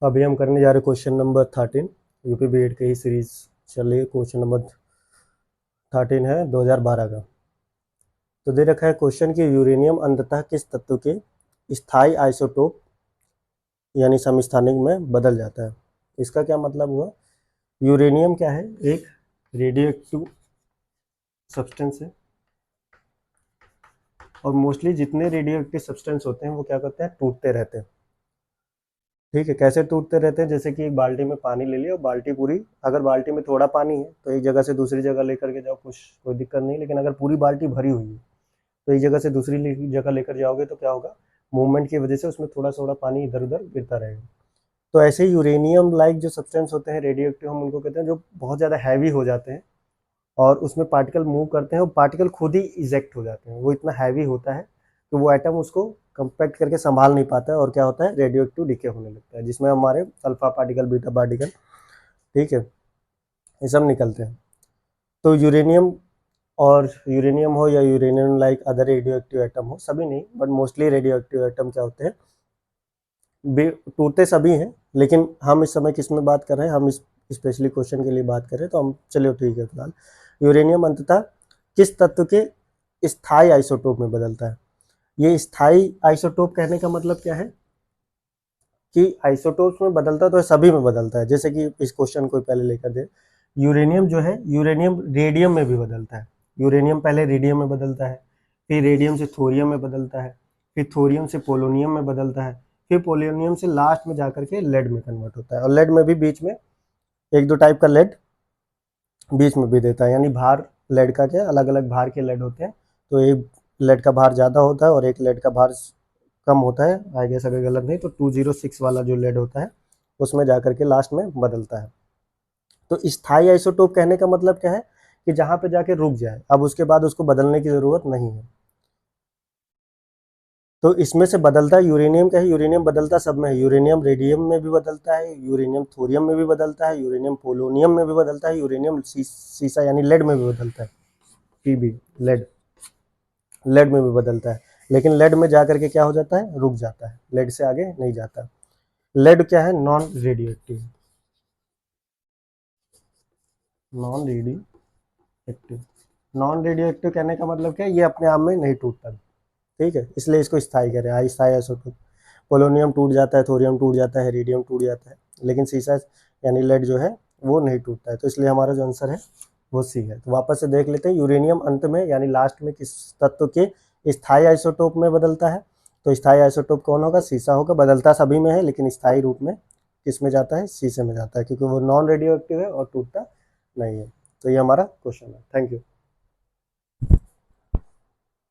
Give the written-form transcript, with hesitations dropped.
अभी हम करने जा रहे क्वेश्चन नंबर 13 यूपी बीएड के ही सीरीज चल रही है। क्वेश्चन नंबर 13 है 2012 का। तो दे रखा है क्वेश्चन कि यूरेनियम अंततः किस तत्व के स्थायी आइसोटोप यानी समस्थानिक में बदल जाता है। इसका क्या मतलब हुआ? यूरेनियम क्या है? एक रेडियो एक्टिव सब्सटेंस है और मोस्टली जितने रेडियो एक्टिव सब्सटेंस होते हैं वो क्या करते हैं, टूटते रहते हैं। ठीक है, कैसे टूटते रहते हैं? जैसे कि एक बाल्टी में पानी ले लिया और बाल्टी पूरी, अगर बाल्टी में थोड़ा पानी है तो एक जगह से दूसरी जगह लेकर के जाओ, कोई दिक्कत नहीं। लेकिन अगर पूरी बाल्टी भरी हुई है तो एक जगह से दूसरी जगह लेकर जाओगे तो क्या होगा, मूवमेंट की वजह से उसमें थोड़ा थोड़ा पानी इधर उधर गिरता रहेगा। तो ऐसे ही यूरेनियम लाइक जो सब्सटेंस होते हैं रेडियो एक्टिव, हम उनको कहते हैं, जो बहुत ज़्यादा हैवी हो जाते हैं और उसमें पार्टिकल मूव करते हैं, वो पार्टिकल खुद ही इजेक्ट हो जाते हैं। वो इतना हैवी होता है कि वो एटम उसको कंपैक्ट करके संभाल नहीं पाता है और क्या होता है, रेडियो एक्टिव डिके होने लगता है, जिसमें हमारे अल्फा पार्टिकल, बीटा पार्टिकल, ठीक है, ये सब निकलते हैं। तो यूरेनियम, और यूरेनियम हो या uranium like other radio active atom हो, सभी नहीं but mostly radio active atom क्या होते हैं, टूटते सभी हैं। लेकिन हम इस समय किस में बात कर रहे हैं, हम इस स्पेशली क्वेश्चन के लिए बात कर रहे हैं, तो हम चलिए ठीक है। फिलहाल यूरेनियम अंततः किस तत्व के स्थायी आइसोटोप में बदलता है। ये स्थायी आइसोटोप कहने का मतलब क्या है कि आइसोटोप्स में बदलता तो सभी में बदलता है। जैसे कि इस क्वेश्चन को पहले लेकर दे, यूरेनियम जो है, यूरेनियम रेडियम में भी बदलता है। यूरेनियम पहले रेडियम में बदलता है, फिर रेडियम से थोरियम में बदलता है, फिर थोरियम से पोलोनियम में बदलता है, फिर पोलोनियम से लास्ट में जाकर के लेड में कन्वर्ट होता है। और लेड में भी बीच में एक दो टाइप का लेड बीच में भी देता है, यानी भार लेड का क्या, अलग अलग भार के लेड होते हैं। तो एक लेड का भार ज़्यादा होता है और एक लेड का भार कम होता है। आई गेस अगर गलत नहीं तो 206 वाला जो लेड होता है उसमें जाकर के लास्ट में बदलता है। तो स्थायी आइसोटोप कहने का मतलब क्या है कि जहाँ पे जाके रुक जाए, अब उसके बाद उसको बदलने की ज़रूरत नहीं है। तो इसमें से बदलता है यूरेनियम का है, यूरेनियम बदलता सब में है। यूरेनियम रेडियम में भी बदलता है, यूरेनियम थोरियम में भी बदलता है, यूरेनियम पोलोनियम में भी बदलता है, यूरेनियम सीसा यानी लेड में भी बदलता है। पीबी लेड, लेड में भी बदलता है। लेकिन लेड में जाकर के क्या हो जाता है, रुक जाता है, लेड से आगे नहीं जाता। लेड क्या है, non radio active, non radio active. Non radio active कहने का मतलब क्या है, ये अपने आप में नहीं टूटता। ठीक है, इसलिए इसको स्थायी कह रहे हैं, स्थायी आइसोटोप। पोलोनियम टूट जाता है, थोरियम टूट जाता है, रेडियम टूट जाता है, लेकिन सीसा यानी लेड जो है वो नहीं टूटता है। तो इसलिए हमारा जो आंसर है वो सी है। तो वापस से देख लेते हैं, यूरेनियम अंत में यानी लास्ट में किस तत्व के स्थायी आइसोटोप में बदलता है। तो स्थायी आइसोटोप कौन होगा, सीसा होगा। बदलता सभी में है लेकिन स्थायी रूप में किस में जाता है, सीसे में जाता है, क्योंकि वो नॉन रेडियो एक्टिव है और टूटता नहीं है। तो ये हमारा क्वेश्चन है। Thank you.